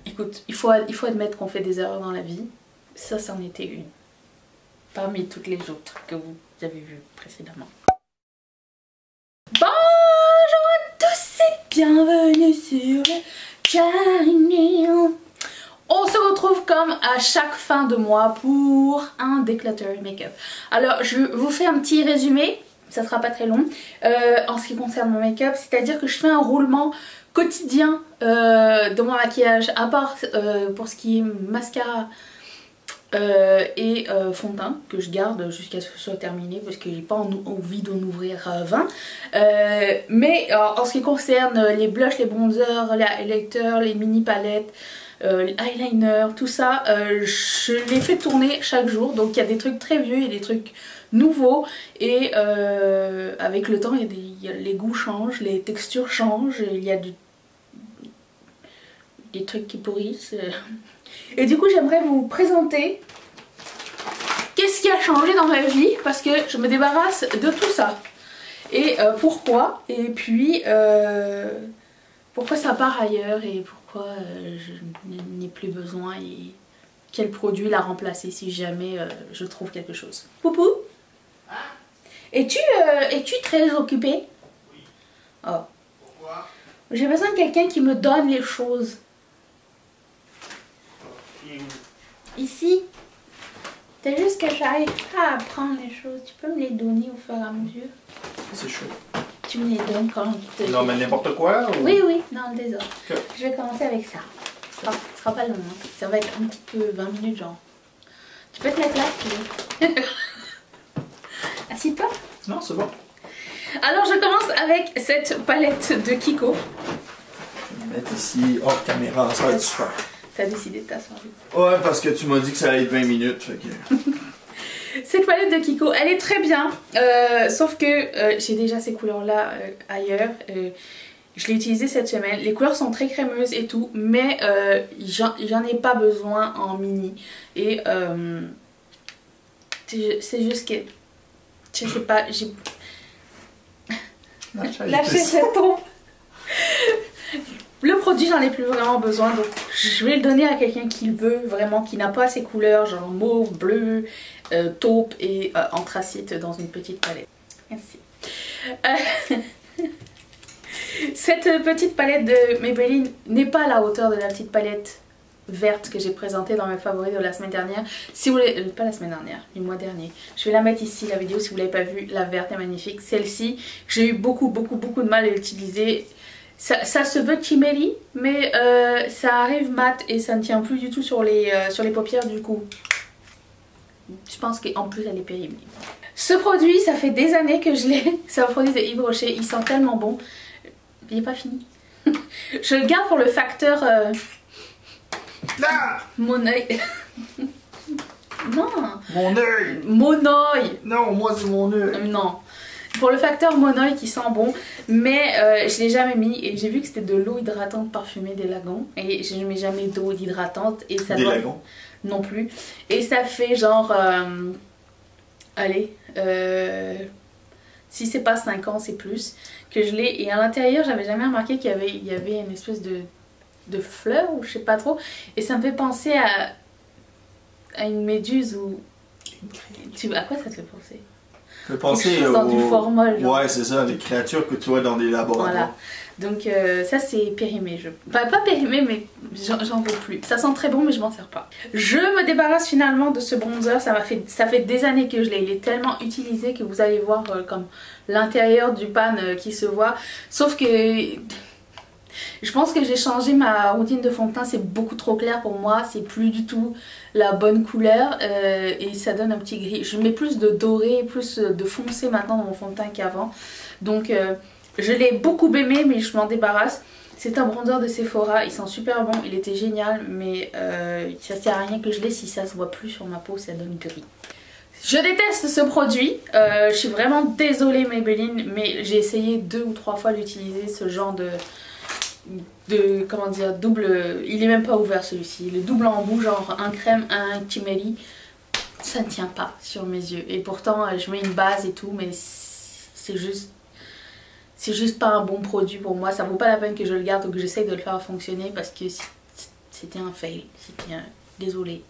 Écoute, il faut admettre qu'on fait des erreurs dans la vie. Ça, c'en était une. Parmi toutes les autres que vous avez vues précédemment. Bonjour à tous et bienvenue sur le channel. On se retrouve comme à chaque fin de mois pour un declutter make-up. Alors je vous fais un petit résumé, ça sera pas très long, en ce qui concerne mon make-up. C'est-à-dire que je fais un roulement quotidien de mon maquillage, à part pour ce qui est mascara et fond de teint, que je garde jusqu'à ce que ce soit terminé parce que j'ai pas envie d'en ouvrir 20. Mais en ce qui concerne les blushs, les bronzers, les highlighters, les mini palettes, les eyeliner, tout ça, je les fais tourner chaque jour. Donc il y a des trucs très vieux et des trucs nouveaux. Et avec le temps, les goûts changent, les textures changent, il y a des trucs qui pourrissent. Et du coup, j'aimerais vous présenter qu'est-ce qui a changé dans ma vie, parce que je me débarrasse de tout ça. Et pourquoi, et puis pourquoi ça part ailleurs, et pourquoi je n'ai plus besoin, et quel produit l'a remplacé si jamais je trouve quelque chose. Poupou, es-tu très occupée? Oui. Oh. Pourquoi? J'ai besoin de quelqu'un qui me donne les choses. Ici. C'est juste que j'arrive pas à prendre les choses. Tu peux me les donner au fur et à mesure? C'est chaud. Tu me les donnes quand je te... Non, mais n'importe quoi ou... Oui, oui, non, désolé. Okay. Je vais commencer avec ça. Ce sera pas long, hein. Ça va être un petit peu 20 minutes genre. Tu peux te mettre là si tu veux. Assieds-toi. Non, c'est bon. Alors je commence avec cette palette de Kiko. Je vais mettre ici hors caméra, ça va être super. T'as décidé de t'asseoir. Ouais, parce que tu m'as dit que ça allait être 20 minutes. Fait que... Cette palette de Kiko, elle est très bien. Sauf que j'ai déjà ces couleurs-là ailleurs. Je l'ai utilisée cette semaine. Les couleurs sont très crémeuses et tout. Mais j'en ai pas besoin en mini. Et c'est juste que... Je sais pas, j'ai... Lâchez cette trompe. Le produit, j'en ai plus vraiment besoin, donc je vais le donner à quelqu'un qui le veut vraiment, qui n'a pas ces couleurs genre mauve, bleu, taupe et anthracite dans une petite palette. Merci. Cette petite palette de Maybelline n'est pas à la hauteur de la petite palette verte que j'ai présentée dans mes favoris de la semaine dernière. Si vous voulez, pas la semaine dernière, du mois dernier. Je vais la mettre ici, la vidéo, si vous l'avez pas vue. La verte est magnifique. Celle-ci, j'ai eu beaucoup de mal à l'utiliser. Ça se veut chimeli, mais ça arrive mat et ça ne tient plus du tout sur les paupières du coup. Je pense qu'en plus elle est périmée. Ce produit, ça fait des années que je l'ai. C'est un produit de Yves Rocher, il sent tellement bon. Il n'est pas fini. Je le garde pour le facteur... Ah! Mon oeil. Non. Mon œil. Mon oeil. Non, moi c'est mon œil. Non. Pour le facteur mon oeil qui sent bon, mais je l'ai jamais mis et j'ai vu que c'était de l'eau hydratante parfumée d'Elagon et je ne mets jamais d'eau hydratante et ça doit... D'Elagon non plus. Et ça fait genre allez, si c'est pas 5 ans c'est plus que je l'ai, et à l'intérieur j'avais jamais remarqué qu'il y avait une espèce de fleur ou je sais pas trop, et ça me fait penser à une méduse ou... À quoi ça te fait penser? Je peux penser dans du formol. Ouais, c'est ça, les créatures que tu vois dans des laboratoires. Voilà. Donc ça c'est périmé. Pas périmé, mais j'en veux plus. Ça sent très bon, mais je m'en sers pas. Je me débarrasse finalement de ce bronzer. Ça fait des années que je l'ai. Il est tellement utilisé que vous allez voir comme l'intérieur du pan qui se voit. Sauf que... je pense que j'ai changé ma routine de fond de teint, c'est beaucoup trop clair pour moi, c'est plus du tout la bonne couleur et ça donne un petit gris. Je mets plus de doré, plus de foncé maintenant dans mon fond de teint qu'avant. Donc je l'ai beaucoup aimé mais je m'en débarrasse. C'est un bronzer de Sephora, il sent super bon, il était génial, mais ça sert à rien que je l'ai si ça se voit plus sur ma peau, ça donne gris. Je déteste ce produit, je suis vraiment désolée Maybelline, mais j'ai essayé 2 ou 3 fois d'utiliser ce genre de comment dire, double, il est même pas ouvert celui-ci, le double embout, genre un crème, un chimeli, ça ne tient pas sur mes yeux. Et pourtant je mets une base et tout, mais c'est juste pas un bon produit pour moi. Ça vaut pas la peine que je le garde ou que j'essaye de le faire fonctionner parce que c'était un fail, désolé.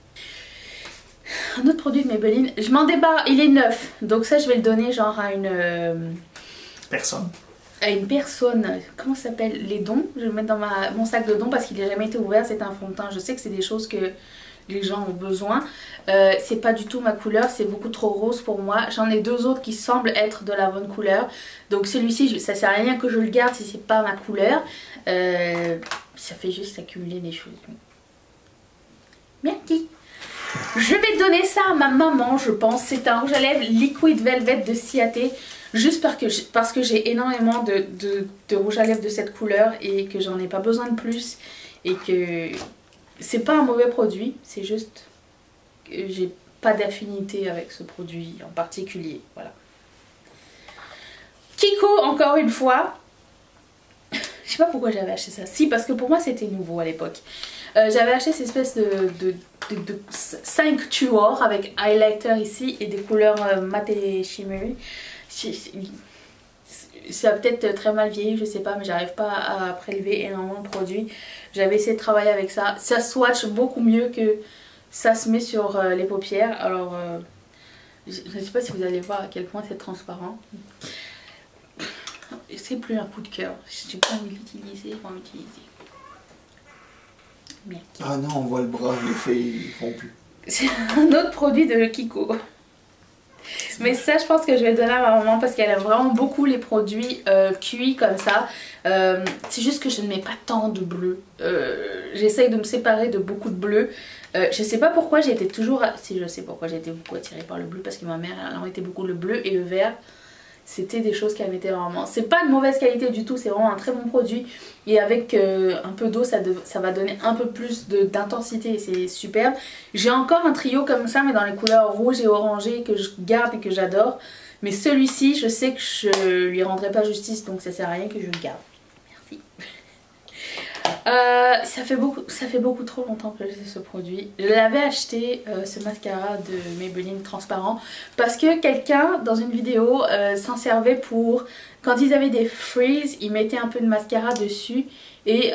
Un autre produit de Maybelline, je m'en débarrasse, il est neuf, donc ça je vais le donner genre à une... Personne. À une personne, comment ça s'appelle, les dons, je vais le mettre dans mon sac de dons parce qu'il n'a jamais été ouvert, c'est un fond de teint, je sais que c'est des choses que les gens ont besoin, c'est pas du tout ma couleur, c'est beaucoup trop rose pour moi, j'en ai deux autres qui semblent être de la bonne couleur, donc celui-ci ça sert à rien que je le garde si c'est pas ma couleur, ça fait juste accumuler des choses. Merci. Je vais donner ça à ma maman, je pense. C'est un rouge à lèvres Liquid Velvet de Ciaté. Juste parce que j'ai énormément de rouge à lèvres de cette couleur et que j'en ai pas besoin de plus. Et que c'est pas un mauvais produit, c'est juste que j'ai pas d'affinité avec ce produit en particulier. Voilà. Kiko, encore une fois. Je sais pas pourquoi j'avais acheté ça. Si, parce que pour moi c'était nouveau à l'époque. J'avais acheté cette espèce de 5 tuors avec highlighter ici et des couleurs mat et shimmery. Ça a peut-être très mal vieilli, je sais pas, mais j'arrive pas à prélever énormément de produits. J'avais essayé de travailler avec ça. Ça swatch beaucoup mieux que ça se met sur les paupières. Alors, je ne sais pas si vous allez voir à quel point c'est transparent. C'est plus un coup de cœur. J'ai pas envie de l'utiliser, pas envie d'utiliser. Merci. Ah non, on voit le bras, les filles ils font plus. C'est un autre produit de Kiko. Mais ça je pense que je vais le donner à ma maman parce qu'elle aime vraiment beaucoup les produits cuits comme ça. C'est juste que je ne mets pas tant de bleu. J'essaye de me séparer de beaucoup de bleu. Je sais pas pourquoi j'ai été toujours... Si je sais pourquoi j'ai été beaucoup attirée par le bleu, parce que ma mère elle en mettait beaucoup, le bleu et le vert. C'était des choses qu'elle mettait vraiment. C'est pas de mauvaise qualité du tout, c'est vraiment un très bon produit. Et avec un peu d'eau, ça va donner un peu plus d'intensité et c'est superbe. J'ai encore un trio comme ça, mais dans les couleurs rouge et orangé que je garde et que j'adore. Mais celui-ci, je sais que je lui rendrai pas justice, donc ça sert à rien que je le garde. Merci. Ça fait beaucoup trop longtemps que j'ai ce produit. Je l'avais acheté, ce mascara de Maybelline transparent, parce que quelqu'un dans une vidéo s'en servait pour, quand ils avaient des freeze, ils mettaient un peu de mascara dessus et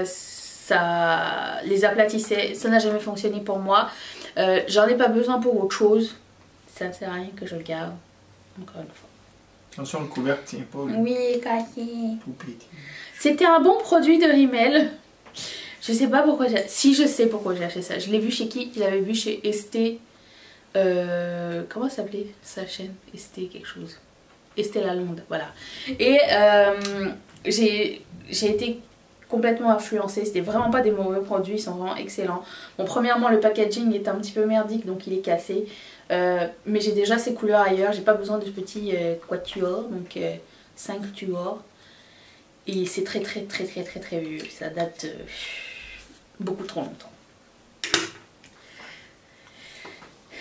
ça les aplatissait. Ça n'a jamais fonctionné pour moi. J'en ai pas besoin pour autre chose. Ça ne sert à rien que je le garde. Encore une fois. Attention, le couvercle tient pas. Là. Oui, cassé. Tout pété. C'était un bon produit de Rimmel. Je sais pas pourquoi j'ai... Si, je sais pourquoi j'ai acheté ça. Je l'ai vu chez qui? Je l'avais vu chez Estée... comment ça s'appelait sa chaîne? Estée quelque chose. Estée Lalonde, voilà. Et j'ai été complètement influencée. C'était vraiment pas des mauvais produits, ils sont vraiment excellents. Bon, premièrement, le packaging est un petit peu merdique, donc il est cassé. Mais j'ai déjà ces couleurs ailleurs. J'ai pas besoin de ce petit quatuor, donc 5 tuors. Et c'est très vieux, ça date beaucoup trop longtemps.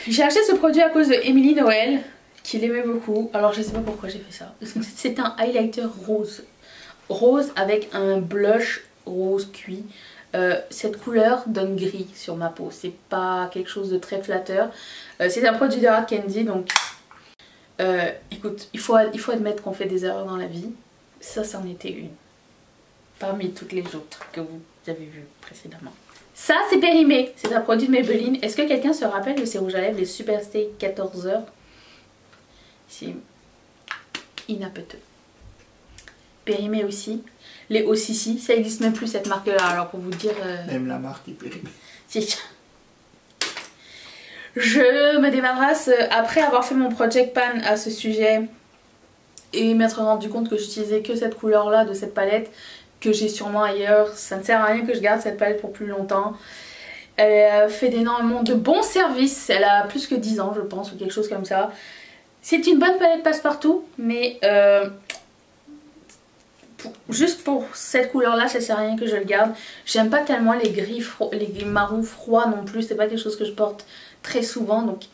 J'ai acheté ce produit à cause de Emily Noël, qui l'aimait beaucoup. Alors je sais pas pourquoi j'ai fait ça. C'est un highlighter rose. Rose avec un blush rose cuit. Cette couleur donne gris sur ma peau. C'est pas quelque chose de très flatteur. C'est un produit de Hard Candy, donc écoute, il faut admettre qu'on fait des erreurs dans la vie. Ça, c'en était une. Parmi toutes les autres que vous avez vues précédemment. Ça, c'est Périmé. C'est un produit de Maybelline. Est-ce que quelqu'un se rappelle de ces rouges à lèvres, les Super Stay 14 heures? C'est inapéteux. Périmé aussi. Les OCC, ça existe même plus cette marque-là. Alors pour vous dire... Même la marque est Périmé. Si. Je me débarrasse après avoir fait mon project pan à ce sujet et m'être rendu compte que j'utilisais que cette couleur là de cette palette que j'ai sûrement ailleurs. Ça ne sert à rien que je garde cette palette pour plus longtemps. Elle fait énormément de bons services. Elle a plus que 10 ans je pense ou quelque chose comme ça. C'est une bonne palette passe-partout, mais juste pour cette couleur là ça sert à rien que je le garde. J'aime pas tellement les gris, les marrons froids non plus. C'est pas quelque chose que je porte très souvent, donc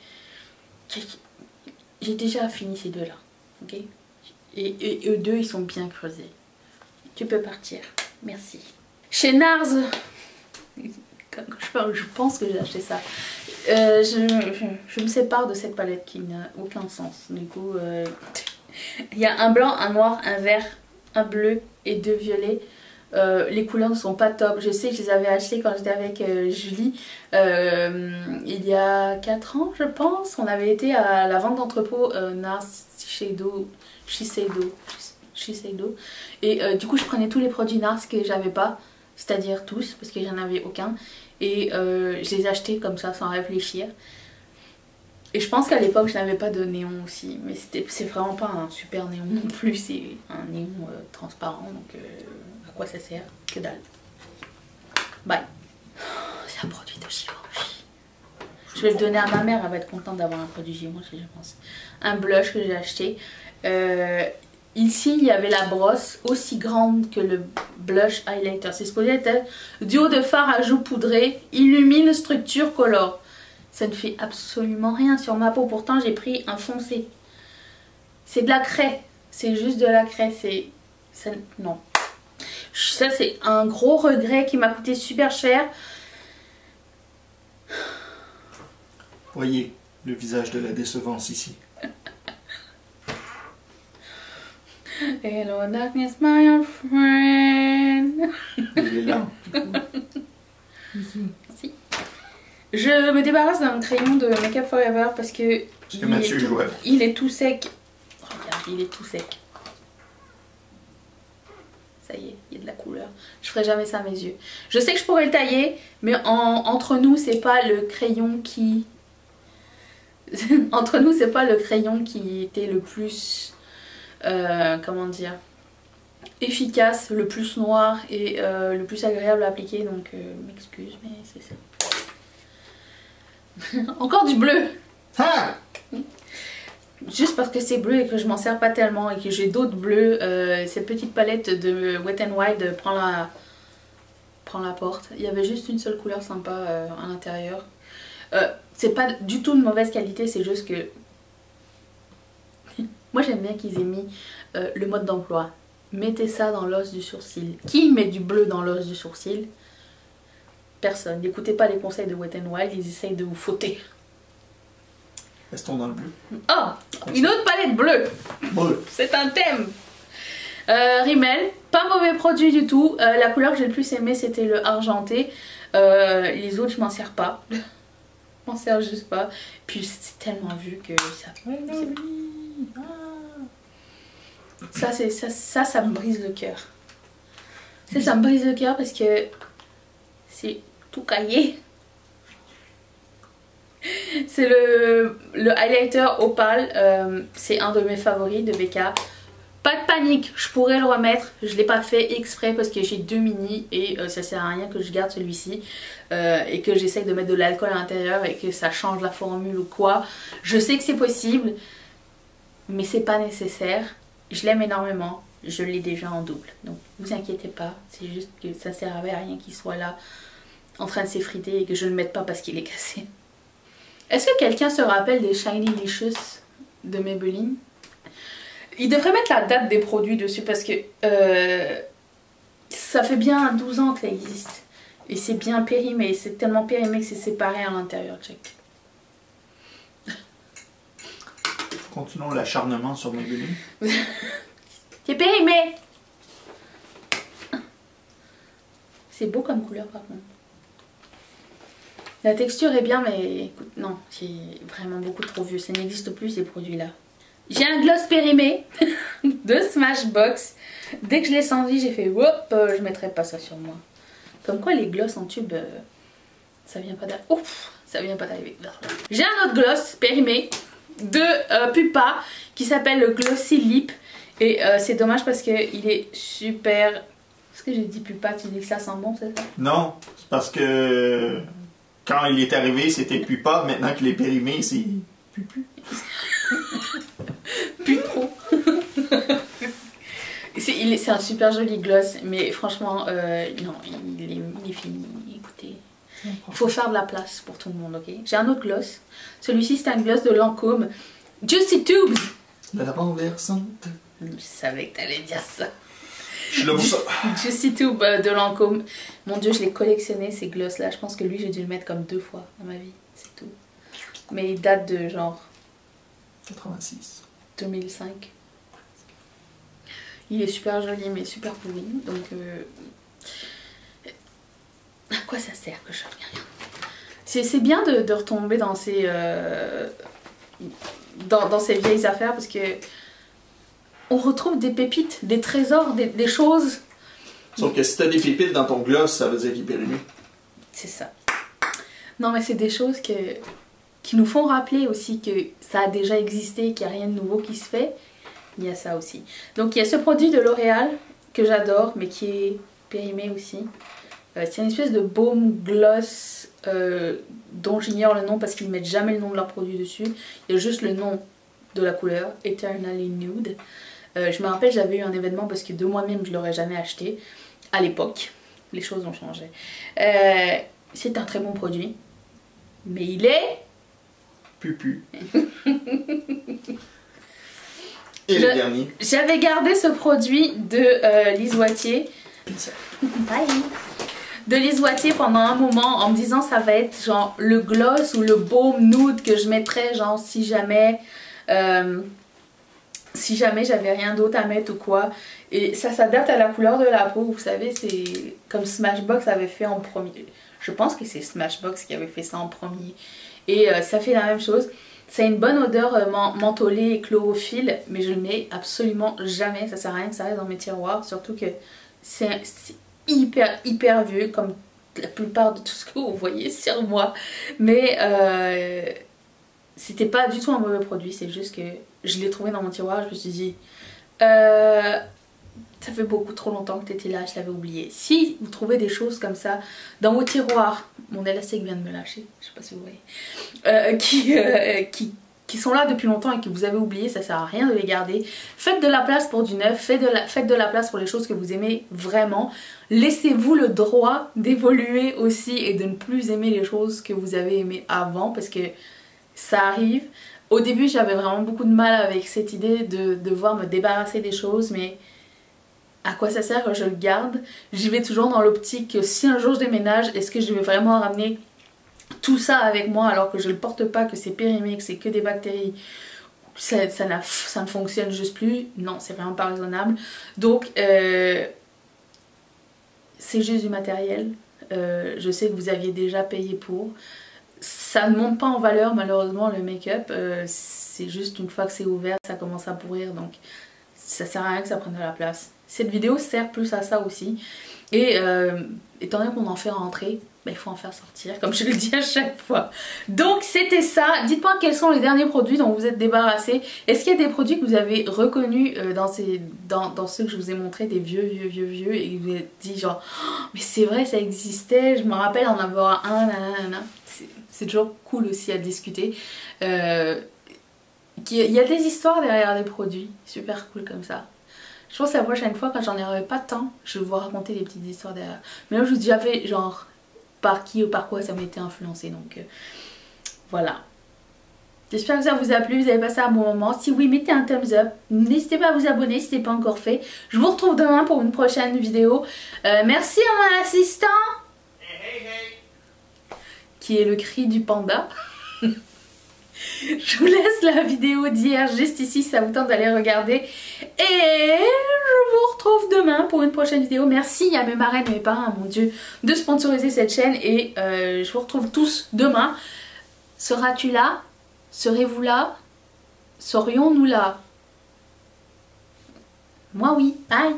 j'ai déjà fini ces deux là, ok. Et eux deux ils sont bien creusés. Tu peux partir, merci. Chez Nars, je pense que j'ai acheté ça. Je me sépare de cette palette qui n'a aucun sens. Du coup, il y a un blanc, un noir, un vert, un bleu et deux violets. Les couleurs ne sont pas top. Je sais que je les avais achetées quand j'étais avec Julie il y a 4 ans je pense. On avait été à la vente d'entrepôt NARS Shiseido. Et du coup je prenais tous les produits NARS que j'avais pas. C'est-à-dire tous parce que j'en avais aucun. Et je les achetais comme ça sans réfléchir. Et je pense qu'à l'époque je n'avais pas de néon aussi. Mais c'est vraiment pas un super néon non plus. C'est un néon transparent. Donc à quoi ça sert? Que dalle. Bye. C'est un produit de Givenchy. Je vais le donner à ma mère. Elle va être contente d'avoir un produit Givenchy je pense. Un blush que j'ai acheté. Ici il y avait la brosse aussi grande que le blush highlighter. C'est supposé être duo de fard à joues poudré, illumine, structure, colore. Ça ne fait absolument rien sur ma peau. Pourtant j'ai pris un foncé. C'est de la craie. C'est juste de la craie. Non. Ça c'est un gros regret qui m'a coûté super cher. Voyez le visage de la décevance ici. Hello darkness my old friend. Il est là. Si. Je me débarrasse d'un crayon de Make Up Forever parce que il est tout sec. Regarde, il est tout sec. Ça y est, il y a de la couleur. Je ferai jamais ça à mes yeux. Je sais que je pourrais le tailler, mais entre nous, c'est pas le crayon qui... entre nous, c'est pas le crayon qui était le plus... comment dire, efficace, le plus noir et le plus agréable à appliquer, donc m'excuse mais c'est ça. Encore du bleu. Ah, juste parce que c'est bleu et que je m'en sers pas tellement et que j'ai d'autres bleus. Cette petite palette de Wet n Wild prend la porte. Il y avait juste une seule couleur sympa à l'intérieur. C'est pas du tout de mauvaise qualité, c'est juste que moi j'aime bien qu'ils aient mis le mode d'emploi. Mettez ça dans l'os du sourcil. Qui met du bleu dans l'os du sourcil? Personne. N'écoutez pas les conseils de Wet n Wild, ils essayent de vous fauter. restons dans le bleu. Oh, une autre palette bleue. Bleu. C'est un thème. Rimmel, pas mauvais produit du tout. La couleur que j'ai le plus aimé c'était le argenté. Les autres je m'en sers pas. Je m'en sers juste pas. Puis c'est tellement vu que ça... Ça me brise le cœur. Ça me brise le cœur parce que c'est tout caillé. C'est le highlighter Opal. C'est un de mes favoris de BK. Pas de panique, je pourrais le remettre. Je l'ai pas fait exprès parce que j'ai 2 mini et ça sert à rien que je garde celui-ci. Et que j'essaye de mettre de l'alcool à l'intérieur et que ça change la formule ou quoi. Je sais que c'est possible, mais c'est pas nécessaire. Je l'aime énormément, je l'ai déjà en double. Donc vous inquiétez pas, c'est juste que ça servait à rien qu'il soit là en train de s'effriter et que je ne le mette pas parce qu'il est cassé. Est-ce que quelqu'un se rappelle des Shiny Licious de Maybelline? Il devrait mettre la date des produits dessus parce que ça fait bien 12 ans que ça existe. Et c'est bien périmé, c'est tellement périmé que c'est séparé à l'intérieur, check. Continuons l'acharnement sur Maybelline. C'est périmé. C'est beau comme couleur par contre. La texture est bien mais écoute, non, c'est vraiment beaucoup trop vieux. Ça n'existe plus ces produits là. J'ai un gloss périmé de Smashbox. Dès que je l'ai senti j'ai fait hop, je mettrai pas ça sur moi. Comme quoi les gloss en tube, ça vient pas d'arriver. Ouf, ça vient pas d'arriver. J'ai un autre gloss périmé de Pupa qui s'appelle le Glossy Lip. Et c'est dommage parce qu'il est super... Est-ce que j'ai dit Pupa, tu dis que ça sent bon, c'est ça? Non, c'est parce que quand il est arrivé c'était Pupa, maintenant qu'il est périmé c'est Pupu. Plus trop. C'est un super joli gloss, mais franchement, non, il est fini. Écoutez, il faut faire de la place pour tout le monde, ok? J'ai un autre gloss. Celui-ci, c'est un gloss de Lancôme. Juicy Tubes. La renversante. Je savais que t'allais dire ça. Je suis là pour ça. Juicy Tube de Lancôme. Mon dieu, je l'ai collectionné ces gloss là. Je pense que lui, j'ai dû le mettre comme 2 fois dans ma vie. C'est tout. Mais il date de genre 86. 2005. Il est super joli mais super pourri. Donc À quoi ça sert que je regarde? C'est bien de retomber dans ces dans ces vieilles affaires parce que on retrouve des pépites, des trésors, des choses. Sauf que si t'as des pépites dans ton gloss, ça veut dire qu'il est périmé. C'est ça. Non mais c'est des choses qui nous font rappeler aussi que ça a déjà existé, qu'il n'y a rien de nouveau qui se fait. Il y a ça aussi. Donc il y a ce produit de L'Oréal que j'adore mais qui est périmé aussi. C'est une espèce de baume gloss dont j'ignore le nom parce qu'ils ne mettent jamais le nom de leur produit dessus. Il y a juste le nom de la couleur, Eternally Nude. Je me rappelle, j'avais eu un événement parce que de moi-même je ne l'aurais jamais acheté à l'époque. Les choses ont changé. C'est un très bon produit. Mais il est... Pupu. Et le dernier. J'avais gardé ce produit de Lise Wattier. Bye. De Lise Wattier pendant un moment en me disant ça va être genre le gloss ou le baume nude que je mettrais genre si jamais j'avais rien d'autre à mettre ou quoi. Et ça s'adapte à la couleur de la peau, vous savez, c'est comme Smashbox avait fait en premier. Je pense que c'est Smashbox qui avait fait ça en premier. Et ça fait la même chose. Ça a une bonne odeur mentholée et chlorophylle, mais je ne mets absolument jamais. Ça sert à rien que ça reste dans mes tiroirs, surtout que c'est hyper vieux comme la plupart de tout ce que vous voyez sur moi. Mais c'était pas du tout un mauvais produit, c'est juste que je l'ai trouvé dans mon tiroir. Je me suis dit ça fait beaucoup trop longtemps que tu étais là, je l'avais oublié. Si vous trouvez des choses comme ça dans vos tiroirs, mon élastique vient de me lâcher, je sais pas si vous voyez, qui sont là depuis longtemps et que vous avez oublié, ça sert à rien de les garder. Faites de la place pour du neuf, faites de la place pour les choses que vous aimez vraiment. Laissez-vous le droit d'évoluer aussi et de ne plus aimer les choses que vous avez aimées avant parce que ça arrive. Au début j'avais vraiment beaucoup de mal avec cette idée de devoir me débarrasser des choses, mais à quoi ça sert que je le garde? J'y vais toujours dans l'optique que si un jour je déménage, est-ce que je vais vraiment ramener tout ça avec moi alors que je le porte pas, que c'est périmé, que c'est que des bactéries, ça ne fonctionne juste plus? Non, c'est vraiment pas raisonnable. Donc c'est juste du matériel. Je sais que vous aviez déjà payé pour. Ça ne monte pas en valeur malheureusement le make-up. C'est juste une fois que c'est ouvert, ça commence à pourrir, donc ça sert à rien que ça prenne de la place. Cette vidéo sert plus à ça aussi. Et étant donné qu'on en fait rentrer, il faut en faire sortir, comme je le dis à chaque fois. Donc c'était ça. Dites-moi quels sont les derniers produits dont vous êtes débarrassés. Est-ce qu'il y a des produits que vous avez reconnus dans ceux que je vous ai montrés, des vieux et que vous avez dit genre oh, mais c'est vrai ça existait, je me rappelle en avoir un, nanana. C'est toujours cool aussi à discuter. Il y a des histoires derrière les produits, super cool comme ça. Je pense que la prochaine fois, quand j'en aurai pas de temps, je vais vous raconter des petites histoires derrière. Mais là, je vous avais genre par qui ou par quoi ça m'était influencé. Donc voilà. J'espère que ça vous a plu, vous avez passé un bon moment. Si oui, mettez un thumbs up. N'hésitez pas à vous abonner si ce n'est pas encore fait. Je vous retrouve demain pour une prochaine vidéo. Merci à mon assistant. Qui est le cri du panda. Je vous laisse la vidéo d'hier juste ici si ça vous tente d'aller regarder. Et je vous retrouve demain pour une prochaine vidéo. Merci à mes marraines et mes parents, mon Dieu, de sponsoriser cette chaîne. Et je vous retrouve tous demain. Seras-tu là? Serez-vous là? Serions-nous là? Moi oui. Bye.